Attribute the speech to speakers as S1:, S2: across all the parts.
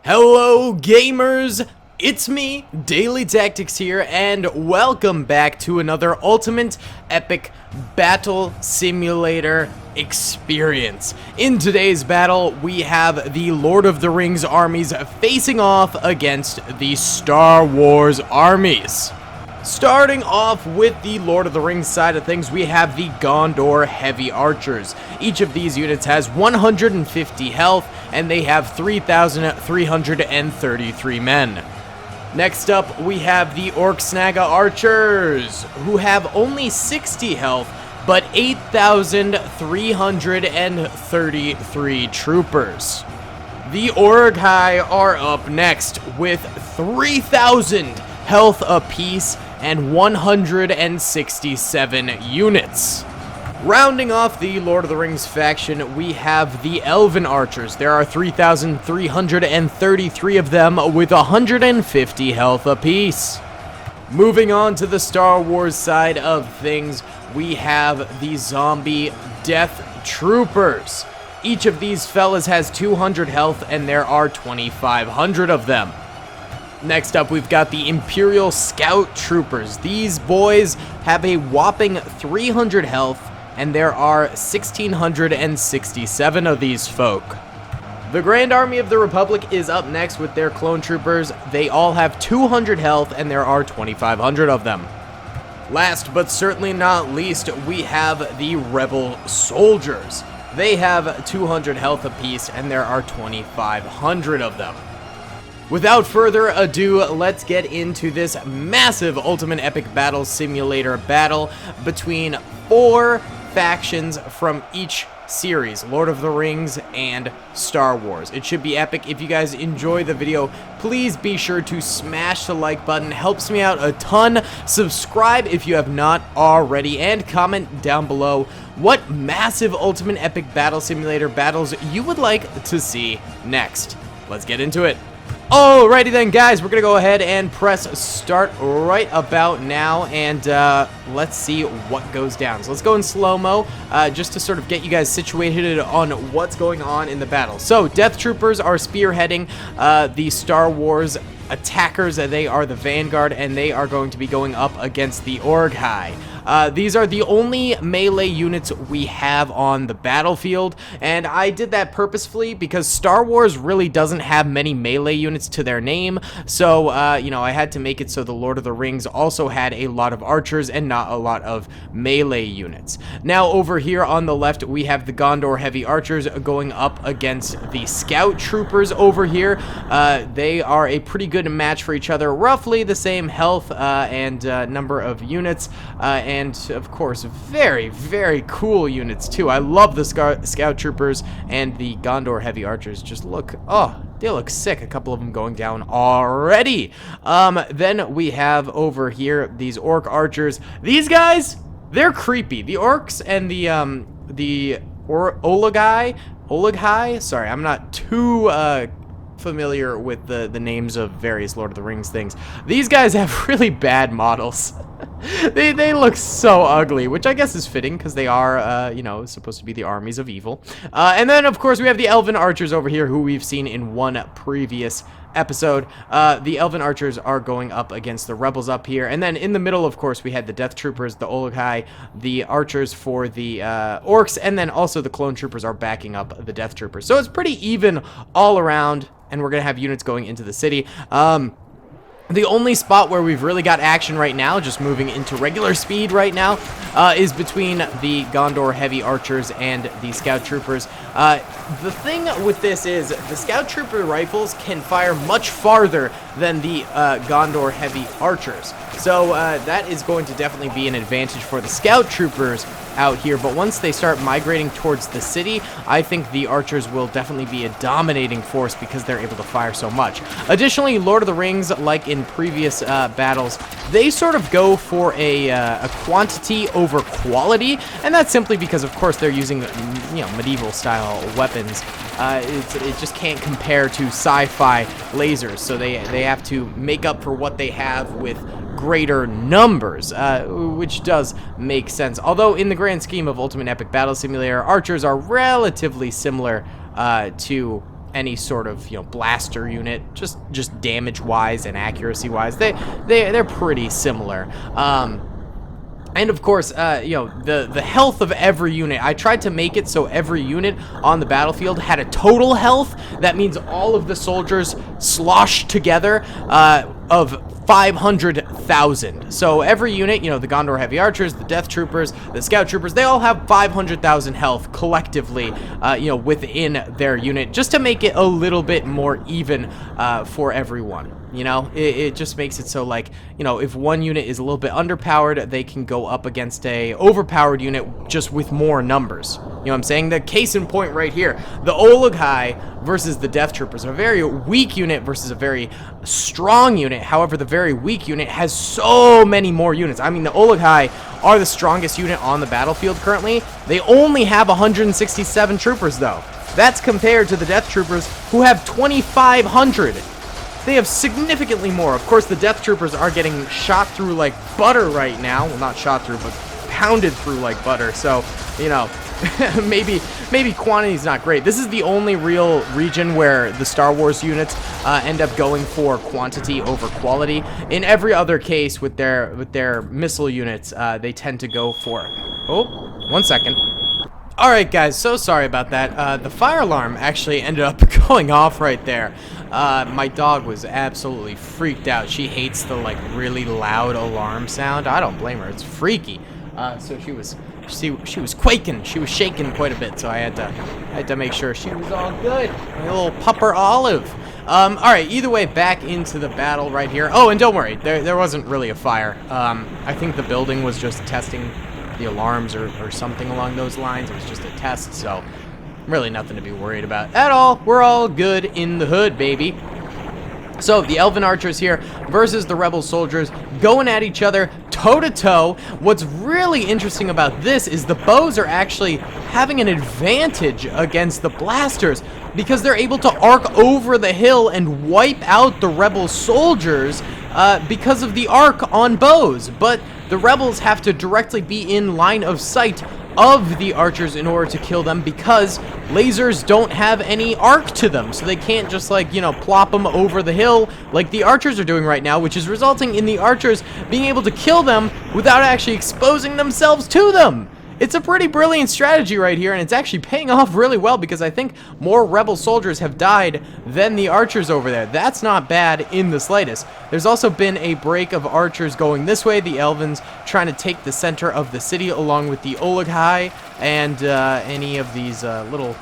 S1: Hello gamers, it's me, DaleyTactics here, and welcome back to another Ultimate Epic Battle Simulator experience. In today's battle, we have the Lord of the Rings armies facing off against the Star Wars armies. Starting off with the Lord of the Rings side of things, we have the Gondor Heavy Archers. Each of these units has 150 health, and they have 3,333 men. Next up, we have the Orc Snaga Archers, who have only 60 health, but 8,333 troopers. The Orghai are up next with 3,000 health apiece and 167 units. Rounding off the Lord of the Rings faction, we have the Elven Archers. There are 3,333 of them with 150 health apiece. Moving on to the Star Wars side of things, we have the Zombie Death Troopers. Each of these fellas has 200 health, and there are 2,500 of them. Next up, we've got the Imperial Scout Troopers. These boys have a whopping 300 health, and there are 1,667 of these folk. The Grand Army of the Republic is up next with their clone troopers. They all have 200 health, and there are 2,500 of them. Last but certainly not least, we have the Rebel Soldiers. They have 200 health apiece, and there are 2,500 of them. Without further ado, let's get into this massive Ultimate Epic Battle Simulator battle between 4 factions from each series, Lord of the Rings and Star Wars. It should be epic. If you guys enjoy the video, please be sure to smash the like button. Helps me out a ton. Subscribe if you have not already, and comment down below what massive Ultimate Epic Battle Simulator battles you would like to see next. Let's get into it. Alrighty then, guys, we're gonna go ahead and press start right about now, and let's see what goes down. So let's go in slow-mo, just to sort of get you guys situated on what's going on in the battle. So Death Troopers are spearheading the Star Wars attackers. They are the vanguard, and they are going to be going up against the Orghai. These are the only melee units we have on the battlefield, and I did that purposefully because Star Wars really doesn't have many melee units to their name, so, you know, I had to make it so the Lord of the Rings also had a lot of archers and not a lot of melee units. Now, over here on the left, we have the Gondor Heavy Archers going up against the Scout Troopers over here. They are a pretty good match for each other, roughly the same health and number of units, and of course, very, very cool units too. I love the Scout Troopers, and the Gondor Heavy Archers just look, oh, they look sick. A couple of them going down already. Then we have over here these Orc Archers. These guys, they're creepy. The Orcs and the Olaghai, sorry, I'm not too familiar with the names of various Lord of the Rings things. These guys have really bad models. They look so ugly, which I guess is fitting because they are, you know, supposed to be the armies of evil. And then, of course, we have the Elven Archers over here, who we've seen in one previous episode. The Elven Archers are going up against the Rebels up here. And then in the middle, of course, we had the Death Troopers, the Olaghai, the Archers for the Orcs, and then also the Clone Troopers are backing up the Death Troopers. So it's pretty even all around, and we're going to have units going into the city. The only spot where we've really got action right now, just moving into regular speed right now, is between the Gondor Heavy Archers and the Scout Troopers. The thing with this is the Scout Trooper rifles can fire much farther than the Gondor Heavy Archers. So that is going to definitely be an advantage for the Scout Troopers out here, but once they start migrating towards the city, I think the Archers will definitely be a dominating force because they're able to fire so much. Additionally, Lord of the Rings, like in previous battles, they sort of go for a quantity over quality, and that's simply because, of course, they're using, you know, medieval style weapons. It just can't compare to sci-fi lasers, so they have to make up for what they have with greater numbers, which does make sense. Although in the grand scheme of Ultimate Epic Battle Simulator, archers are relatively similar to any sort of, you know, blaster unit, just damage wise and accuracy wise. They're pretty similar. And of course, you know, the health of every unit, I tried to make it so every unit on the battlefield had a total health. That means all of the soldiers sloshed together of 500,000. So every unit, you know, the Gondor Heavy Archers, the Death Troopers, the Scout Troopers, they all have 500,000 health collectively, you know, within their unit, just to make it a little bit more even for everyone. You know, it just makes it so, like, you know, if one unit is a little bit underpowered, they can go up against a overpowered unit just with more numbers. You know what I'm saying? The case in point right here, the Olaghai versus the Death Troopers, a very weak unit versus a very strong unit. However, the very weak unit has so many more units. I mean, the Olaghai are the strongest unit on the battlefield currently. They only have 167 troopers, though. That's compared to the Death Troopers, who have 2,500. They have significantly more. Of course, the Death Troopers are getting shot through like butter right now. Well, not shot through, but pounded through like butter. So, you know, maybe quantity's not great. This is the only real region where the Star Wars units end up going for quantity over quality. In every other case, with their missile units, they tend to go for... Oh, 1 second. Alright guys, so sorry about that. The fire alarm actually ended up going off right there. My dog was absolutely freaked out. She hates the like really loud alarm sound. I don't blame her, it's freaky. So she was quaking, she was shaking quite a bit, so I had to make sure she was all good. My little pupper Olive. Alright, either way, back into the battle right here. Oh, and don't worry, there wasn't really a fire. I think the building was just testing the alarms or something along those lines. It was just a test, so really nothing to be worried about at all. We're all good in the hood, baby. So the Elven Archers here versus the Rebel soldiers going at each other toe-to-toe. What's really interesting about this is the bows are actually having an advantage against the blasters because they're able to arc over the hill and wipe out the Rebel soldiers because of the arc on bows. But the Rebels have to directly be in line of sight of the archers in order to kill them because lasers don't have any arc to them, so they can't just, like, you know, plop them over the hill like the archers are doing right now, which is resulting in the archers being able to kill them without actually exposing themselves to them. It's a pretty brilliant strategy right here, and it's actually paying off really well because I think more Rebel soldiers have died than the archers over there. That's not bad in the slightest. There's also been a break of archers going this way, the Elvens trying to take the center of the city along with the Olaghai and any of these little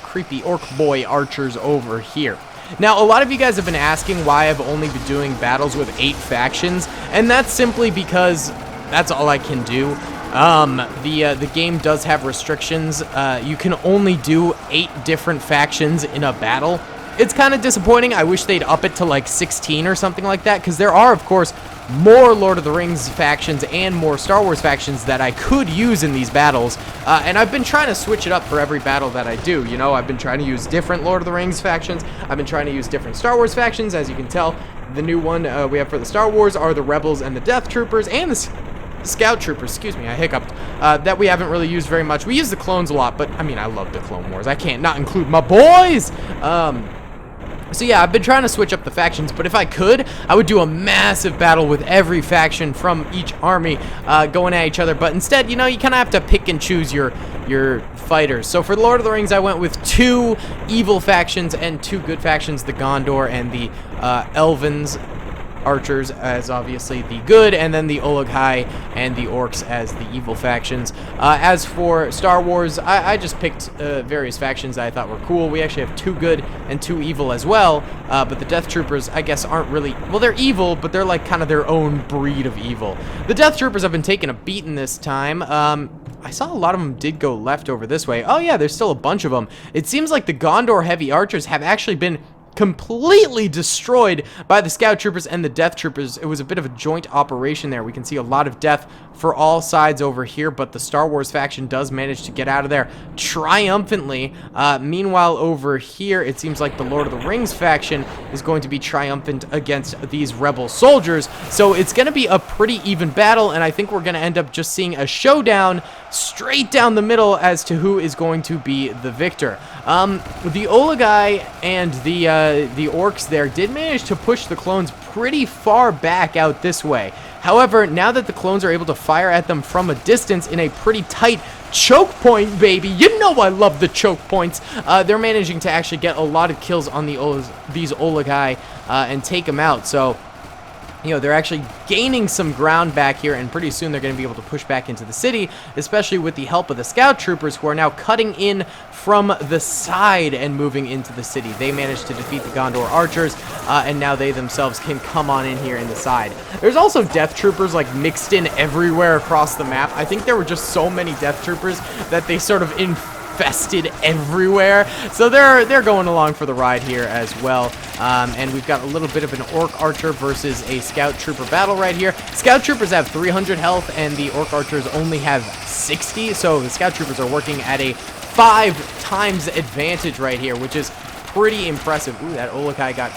S1: creepy orc boy archers over here. Now, a lot of you guys have been asking why I've only been doing battles with 8 factions, and that's simply because that's all I can do. The game does have restrictions. You can only do 8 different factions in a battle. It's kind of disappointing. I wish they'd up it to like 16 or something like that, because there are, of course, more Lord of the Rings factions and more Star Wars factions that I could use in these battles, and I've been trying to switch it up for every battle that I do. You know, I've been trying to use different Lord of the Rings factions. I've been trying to use different Star Wars factions. As you can tell, the new one we have for the Star Wars are the Rebels and the Death Troopers and the Scout Troopers, excuse me, I hiccuped, that we haven't really used very much. We use the clones a lot, but, I mean, I love the Clone Wars. I can't not include my boys! So yeah, I've been trying to switch up the factions, but if I could, I would do a massive battle with every faction from each army going at each other, but instead, you know, you kind of have to pick and choose your fighters. So for the Lord of the Rings, I went with 2 evil factions and 2 good factions, the Gondor and the Elvens archers as obviously the good, and then the Olaghai and the orcs as the evil factions. As for Star Wars, I just picked various factions that I thought were cool. We actually have 2 good and 2 evil as well, but the Death Troopers, I guess, aren't really, well, they're evil, but they're like kind of their own breed of evil. The Death Troopers have been taking a beating this time. I saw a lot of them did go left over this way. Oh yeah, there's still a bunch of them. It seems like the Gondor Heavy Archers have actually been completely destroyed by the Scout Troopers and the Death Troopers. It was a bit of a joint operation there. We can see a lot of death for all sides over here, but the Star Wars faction does manage to get out of there triumphantly. Meanwhile, over here, it seems like the Lord of the Rings faction is going to be triumphant against these Rebel soldiers. So it's going to be a pretty even battle, and I think we're going to end up just seeing a showdown straight down the middle as to who is going to be the victor. The Olagai and the orcs there did manage to push the clones pretty far back out this way. However, now that the clones are able to fire at them from a distance in a pretty tight choke point, baby, you know I love the choke points, they're managing to actually get a lot of kills on these Olagai and take them out. So, you know, they're actually gaining some ground back here, and pretty soon they're going to be able to push back into the city, especially with the help of the scout troopers, who are now cutting in from the side and moving into the city. They managed to defeat the Gondor archers, and now they themselves can come on in here in the side. There's also death troopers like mixed in everywhere across the map. I think there were just so many death troopers that they sort of infested everywhere, so they're going along for the ride here as well. And we've got a little bit of an orc archer versus a scout trooper battle right here. Scout troopers have 300 health and the orc archers only have 60, so the scout troopers are working at a 5 times advantage right here, which is pretty impressive. Ooh, that Olakai got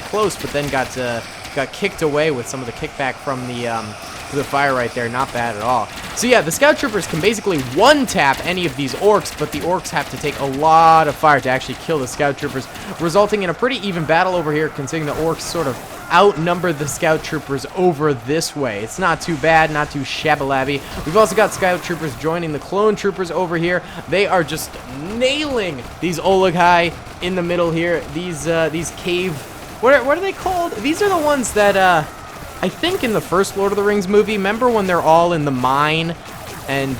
S1: close, but then got kicked away with some of the kickback from the fire right there. Not bad at all. So yeah, the scout troopers can basically one-tap any of these orcs, but the orcs have to take a lot of fire to actually kill the scout troopers, resulting in a pretty even battle over here, considering the orcs sort of outnumber the scout troopers over this way. It's not too bad, not too shabby. We've also got scout troopers joining the clone troopers over here. They are just nailing these Olagai in the middle here. These cave, what are they called? These are the ones that I think in the first Lord of the Rings movie, remember when they're all in the mine and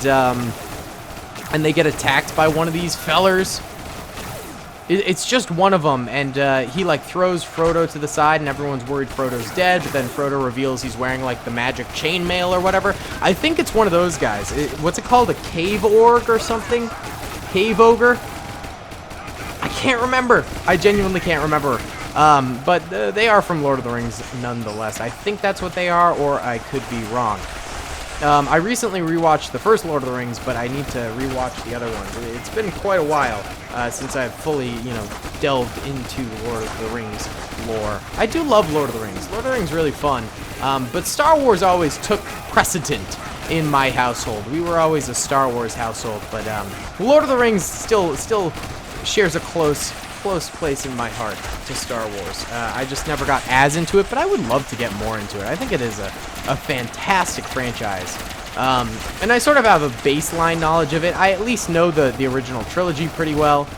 S1: they get attacked by one of these fellers? It's just one of them, and he like throws Frodo to the side, and everyone's worried Frodo's dead, but then Frodo reveals he's wearing like the magic chainmail or whatever. I think it's one of those guys. What's it called? A cave orc or something? Cave ogre? I can't remember. I genuinely can't remember. But they are from Lord of the Rings nonetheless. I think that's what they are, or I could be wrong. I recently rewatched the first Lord of the Rings, but I need to rewatch the other ones. It's been quite a while since I've fully, delved into Lord of the Rings lore. I do love Lord of the Rings. Lord of the Rings is really fun, but Star Wars always took precedent in my household. We were always a Star Wars household, but Lord of the Rings still shares a close place in my heart to Star Wars. I just never got as into it, but I would love to get more into it. I think it is a fantastic franchise. And I sort of have a baseline knowledge of it. I at least know the original trilogy pretty well.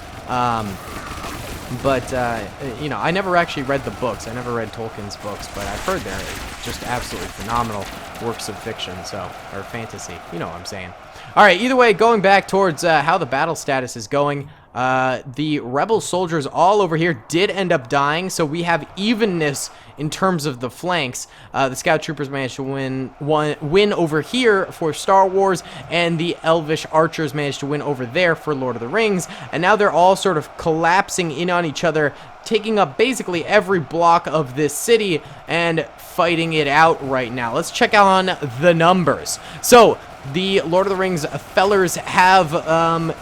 S1: But I never actually read the books. I never read Tolkien's books, but I've heard they're just absolutely phenomenal works of fiction, or fantasy. You know what I'm saying. All right, either way, going back towards how the battle status is going, the rebel soldiers all over here did end up dying, so we have evenness in terms of the flanks. The scout troopers managed to win over here for Star Wars, and the elvish archers managed to win over there for Lord of the Rings, and now they're all sort of collapsing in on each other, taking up basically every block of this city and fighting it out right now. Let's check out on the numbers. So the Lord of the Rings fellers have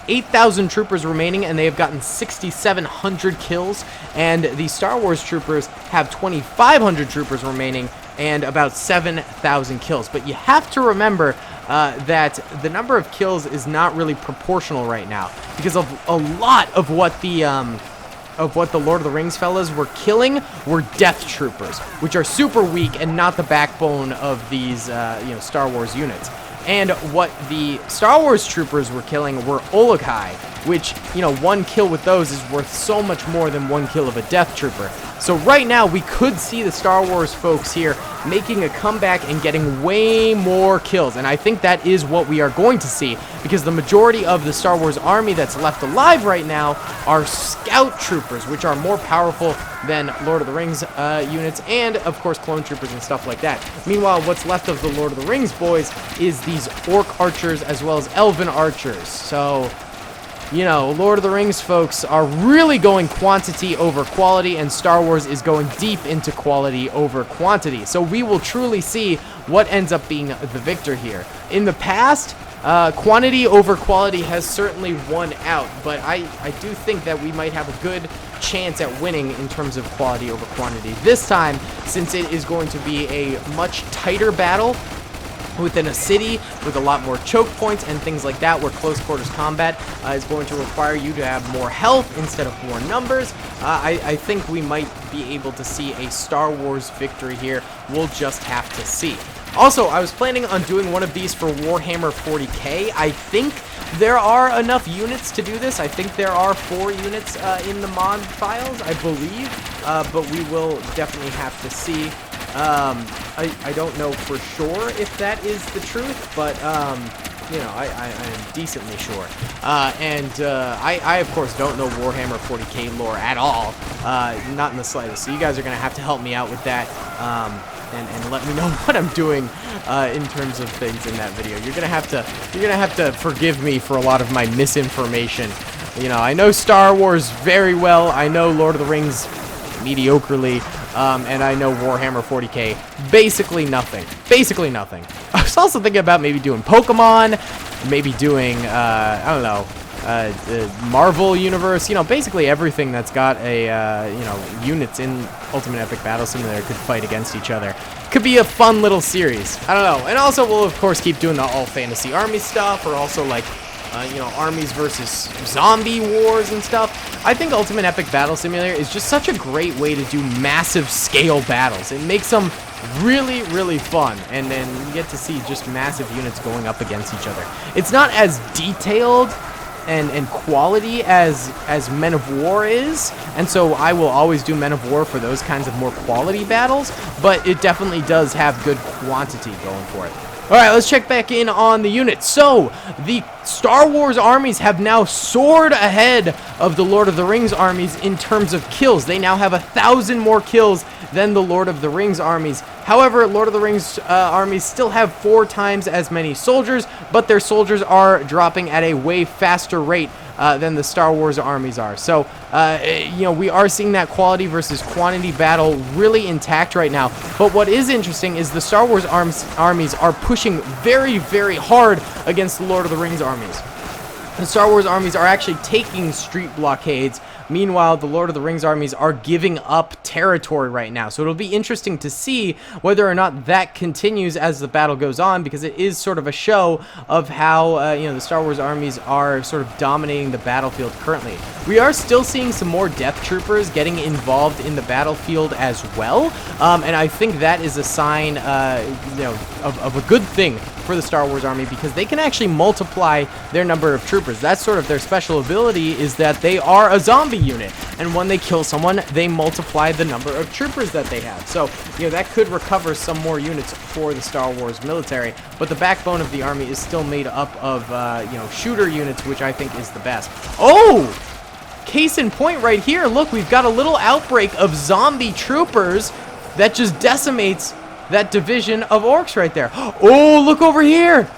S1: 8,000 troopers remaining, and they have gotten 6,700 kills. And the Star Wars troopers have 2,500 troopers remaining and about 7,000 kills. But you have to remember that the number of kills is not really proportional right now, because of a lot of what the Lord of the Rings fellas were killing were death troopers, which are super weak and not the backbone of these Star Wars units. And what the Star Wars troopers were killing were Olakai, which, one kill with those is worth so much more than one kill of a death trooper. So right now, we could see the Star Wars folks here making a comeback and getting way more kills. And I think that is what we are going to see, because the majority of the Star Wars army that's left alive right now are scout troopers, which are more powerful than Lord of the Rings units, and of course clone troopers and stuff like that. Meanwhile, what's left of the Lord of the Rings boys is these orc archers as well as elven archers. So, Lord of the Rings folks are really going quantity over quality, and Star Wars is going deep into quality over quantity. So we will truly see what ends up being the victor here. In the past, quantity over quality has certainly won out, but I do think that we might have a good chance at winning in terms of quality over quantity this time, since it is going to be a much tighter battle. within a city with a lot more choke points and things like that, where close quarters combat is going to require you to have more health instead of more numbers. I think we might be able to see a Star Wars victory here. We'll just have to see. Also, I was planning on doing one of these for Warhammer 40k. I think there are enough units to do this. I think there are 4 units in the mod files, I believe, but we will definitely have to see. I don't know for sure if that is the truth, but, you know, I am decently sure. I, of course, don't know Warhammer 40k lore at all, not in the slightest, so you guys are going to have to help me out with that, and let me know what I'm doing in terms of things in that video. You're gonna have to forgive me for a lot of my misinformation. You know, I know Star Wars very well. I know Lord of the Rings mediocrely, and I know Warhammer 40k basically nothing. Basically nothing. I was also thinking about maybe doing Pokemon, maybe doing I don't know. The Marvel Universe, you know, basically everything that's got a, you know, units in Ultimate Epic Battle Simulator could fight against each other. Could be a fun little series. I don't know. And also, we'll, of course, keep doing the all-fantasy army stuff, or also, like, you know, armies versus zombie wars and stuff. I think Ultimate Epic Battle Simulator is just such a great way to do massive scale battles. It makes them really, really fun, and then you get to see just massive units going up against each other. It's not as detailed and quality as Men of War is, and so I will always do Men of War for those kinds of more quality battles, but it definitely does have good quantity going for it. Alright, let's check back in on the units. So, the Star Wars armies have now soared ahead of the Lord of the Rings armies in terms of kills. They now have 1,000 more kills than the Lord of the Rings armies. However, Lord of the Rings armies still have 4 times as many soldiers, but their soldiers are dropping at a way faster rate than the Star Wars armies are. So, you know, we are seeing that quality versus quantity battle really intact right now. But what is interesting is the Star Wars armies are pushing very, very hard against the Lord of the Rings armies. The Star Wars armies are actually taking street blockades. Meanwhile, the Lord of the Rings armies are giving up territory right now. So it'll be interesting to see whether or not that continues as the battle goes on, because it is sort of a show of how, you know, the Star Wars armies are sort of dominating the battlefield currently. We are still seeing some more Death Troopers getting involved in the battlefield as well, and I think that is a sign, you know, of a good thing for the Star Wars army, because they can actually multiply their number of troopers. That's sort of their special ability, is that they are a zombie unit, and when they kill someone, they multiply the number of troopers that they have. So, you know, that could recover some more units for the Star Wars military, but the backbone of the army is still made up of, you know, shooter units, which I think is the best. Oh! Case in point right here, look, we've got a little outbreak of zombie troopers that just decimates that division of orcs right there. Oh, look over here.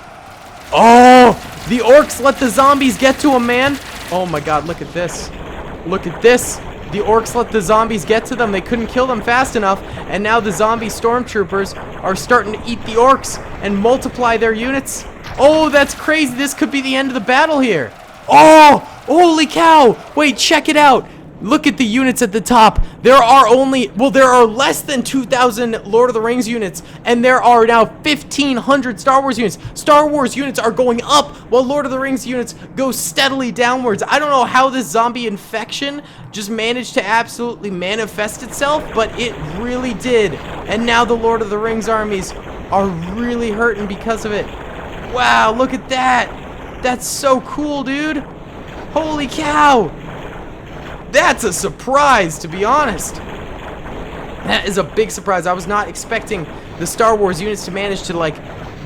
S1: Oh, the orcs let the zombies get to them, man. Oh my god, look at this. Look at this. The orcs let the zombies get to them. They couldn't kill them fast enough, and now the zombie stormtroopers are starting to eat the orcs and multiply their units. Oh, that's crazy. This could be the end of the battle here. Oh, holy cow. Wait, check it out. Look at the units at the top. There are less than 2,000 Lord of the Rings units, and there are now 1,500 Star Wars units. Star Wars units are going up, while Lord of the Rings units go steadily downwards. I don't know how this zombie infection just managed to absolutely manifest itself, but it really did. And now the Lord of the Rings armies are really hurting because of it. Wow, look at that. That's so cool, dude. Holy cow. That's a surprise, to be honest. That is a big surprise. I was not expecting the Star Wars units to manage to, like,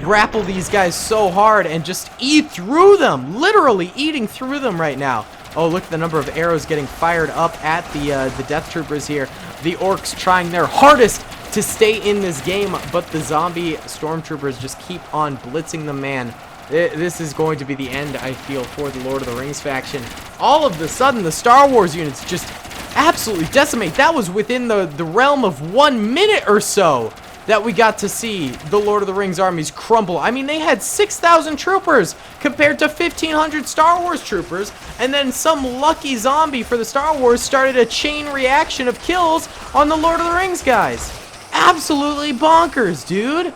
S1: grapple these guys so hard and just eat through them. Literally eating through them right now. Oh, look at the number of arrows getting fired up at the Death Troopers here. The orcs trying their hardest to stay in this game, but the zombie stormtroopers just keep on blitzing them, man. This is going to be the end, I feel, for the Lord of the Rings faction. All of a sudden, the Star Wars units just absolutely decimate. That was within the realm of 1 minute or so that we got to see the Lord of the Rings armies crumble. I mean, they had 6,000 troopers compared to 1,500 Star Wars troopers, and then some lucky zombie for the Star Wars started a chain reaction of kills on the Lord of the Rings guys. Absolutely bonkers, dude.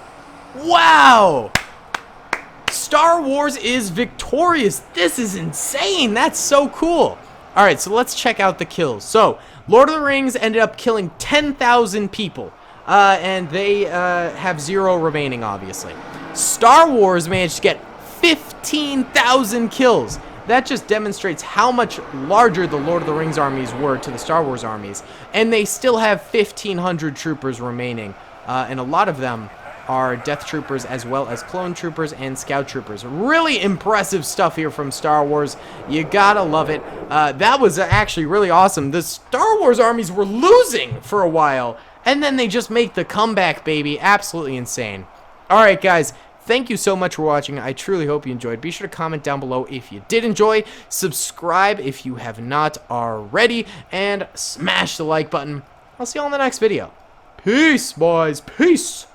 S1: Wow. Star Wars is victorious. This is insane. That's so cool. All right, so let's check out the kills. So, Lord of the Rings ended up killing 10,000 people, and they have 0 remaining, obviously. Star Wars managed to get 15,000 kills. That just demonstrates how much larger the Lord of the Rings armies were to the Star Wars armies, and they still have 1,500 troopers remaining, and a lot of them are Death Troopers as well as Clone Troopers and Scout Troopers. Really impressive stuff here from Star Wars. You gotta love it. That was actually really awesome. The Star Wars armies were losing for a while, and then they just make the comeback, baby. Absolutely insane. Alright, guys. Thank you so much for watching. I truly hope you enjoyed. Be sure to comment down below if you did enjoy. Subscribe if you have not already. And smash the like button. I'll see you all in the next video. Peace, boys. Peace.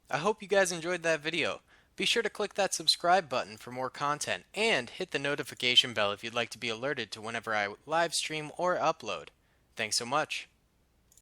S1: I hope you guys enjoyed that video. Be sure to click that subscribe button for more content, and hit the notification bell if you'd like to be alerted to whenever I live stream or upload. Thanks so much.